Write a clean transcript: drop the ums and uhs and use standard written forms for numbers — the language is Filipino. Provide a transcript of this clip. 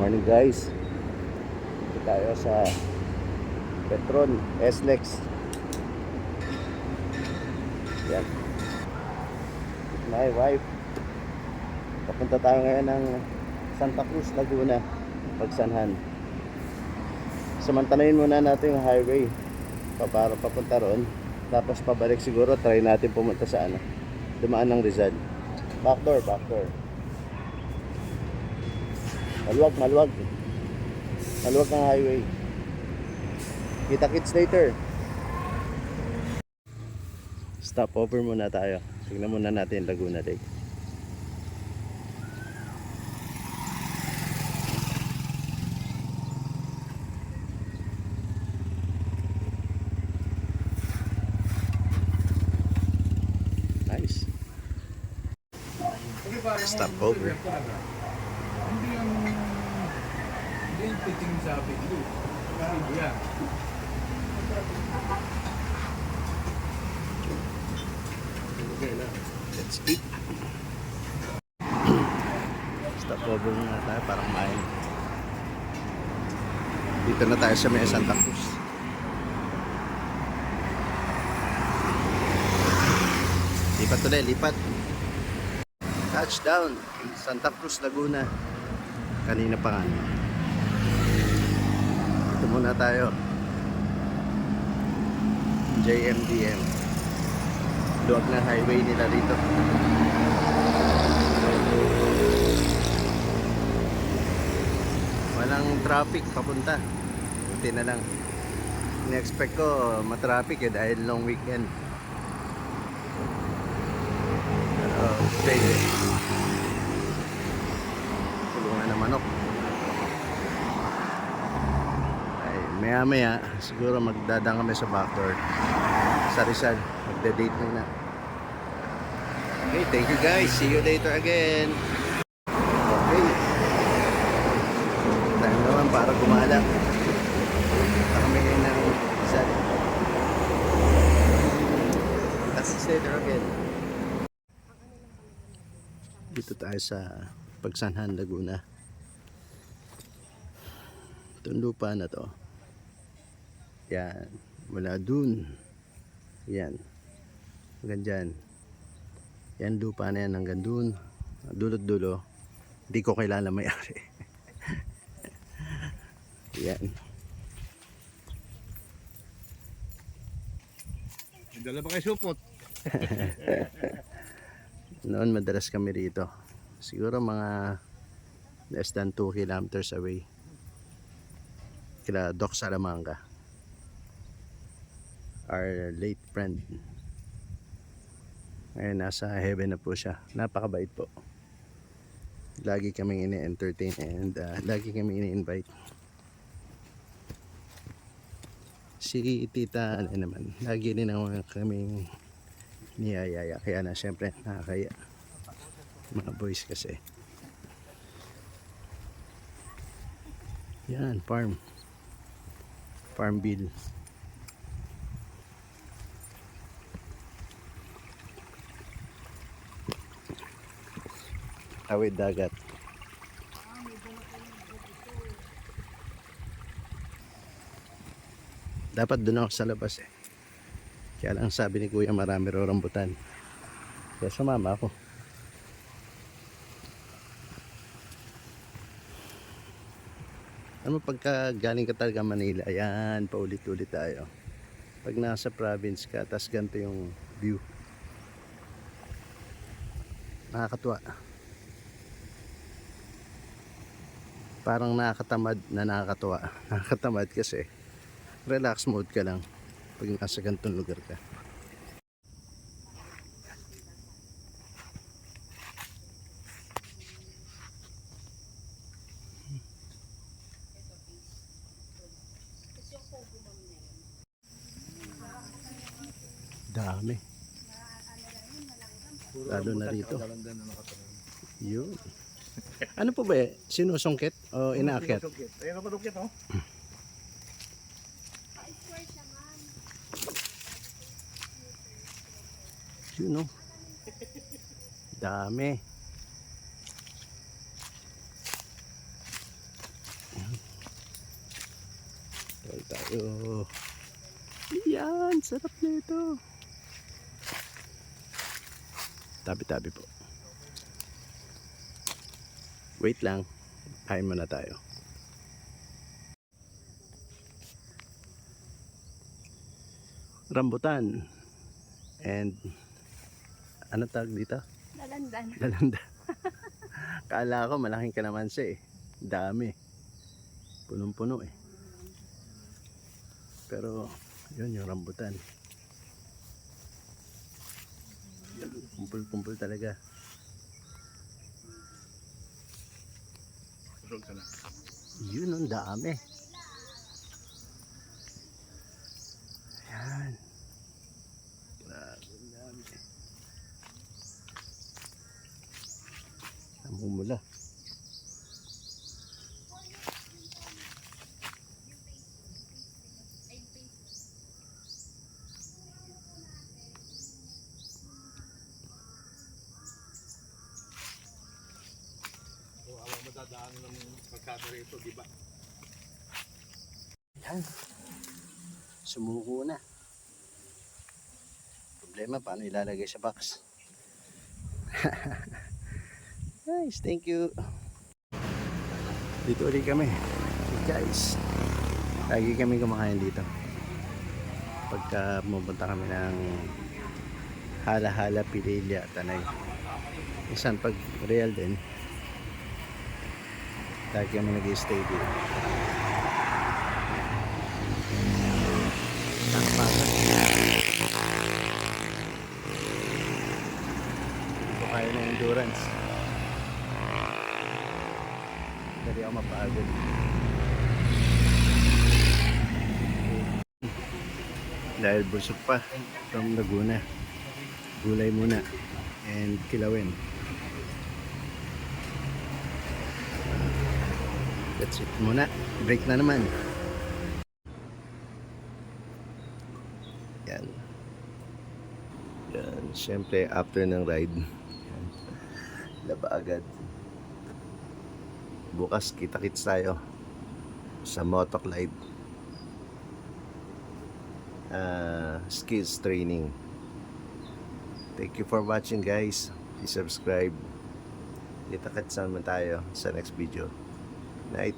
Morning guys. Dito tayo sa Petron SLEX. Yan. With my wife. Papunta tayo ngayon ng Santa Cruz, Laguna, Pagsanhan. Samantalahin muna natin yung highway para papunta roon. Tapos pabalik siguro, try natin pumunta sa dumaan ng Rizal. Backdoor. Maluwag ang highway. Kita-kits later. Stop over muna tayo. Tingnan muna natin Laguna Lake. Nice. Stop over. Hindi yung piting sa video. Yan. Let's eat. Stop over muna tayo para kumain. Dito na tayo sa may Santa Cruz. Lipat ulit, lipat. Touchdown Santa Cruz, Laguna. Kanina pa nga. Ito muna tayo. JMDM. Luwag na highway nila dito. Walang traffic papunta. Buti na lang. Ni-expect ko matraffic dahil long weekend. Pwede. Tulungan na manok. Ay, maya siguro magdadang kami sa backdoor sa Rizal. Magda-date na. Okay, thank you guys. See you later again. Okay. Time naman para gumala. Punta kami ngayon ng Rizal. Let's see you later again. Dito tayo sa Pagsanhan, Laguna. Itong lupa na to. Yan. Mula dun. Yan. Hanggang dyan. Yan lupa na yan hanggang dun. Dulot-dulo. Hindi ko kailangan may-ari. Yan. Dala ba kayo supot? Noon madalas kami rito. Siguro mga less than 2 kilometers away. Kila Doc Salamanga. Our late friend. Ngayon nasa heaven na po siya. Napakabait po. Lagi kaming ini-entertain and lagi kaming ini-invite. Si Tita naman, lagi din naman kaming niyayaya. Kaya na syempre nakakaya. Mga boys kasi. Yan, farm bill. Tawid dagat. Dapat doon ako sa labas eh. Kaya lang sabi ni Kuya marami raw rambutan. Kaya sumama ako. Ano pagka galing ka talaga Manila, ayan, paulit-ulit tayo. Pag nasa province ka, tas ganito yung view. Nakakatuwa. Parang nakakatamad na nakakatuwa. Nakakatamad kasi relax mode ka lang pag nasa ganitong lugar ka. Dami. Lalo na rito. Yun. Ano po ba eh? Sinusungkit o inaakyat? Ayun ako dukit oh. Yun o. Dami. Oh. Yan, sarap na ito. Tabi-tabi po. Wait lang. Kain muna tayo. Rambutan. And ano tawag dito? Dalandan. Lalanda. Kala ko malaking kalamansi eh. Dami. Punong-puno eh. Pero yun yung rambutan. Kumpul-kumpul talaga. Roll ka na. Yun ang dami. Yan. Grabe ang dami. Namumula. O, alam mo dadaan ng pagkada rito, di ba? Yan. Sumuko na. Problema, paano ilalagay sa box? Nice, thank you. Dito ulit kami. Guys, lagi kami kumakain dito. Pagka pumunta kami ng Hala-Hala, Pililya, Tanay. Minsan pag real din, lagi kami nag-stay dito. Ito kaya ng endurance. Dali ako mapagod. Dahil busog pa from Laguna. Gulay muna and kilawin. That's it muna. Break na naman. Yan. Yan. Siyempre after ng ride, yan. Laba agad. Bukas kita-kits tayo sa Motoglide skills training. Thank you for watching guys. Please subscribe. Kita-kits naman tayo sa next video. Night.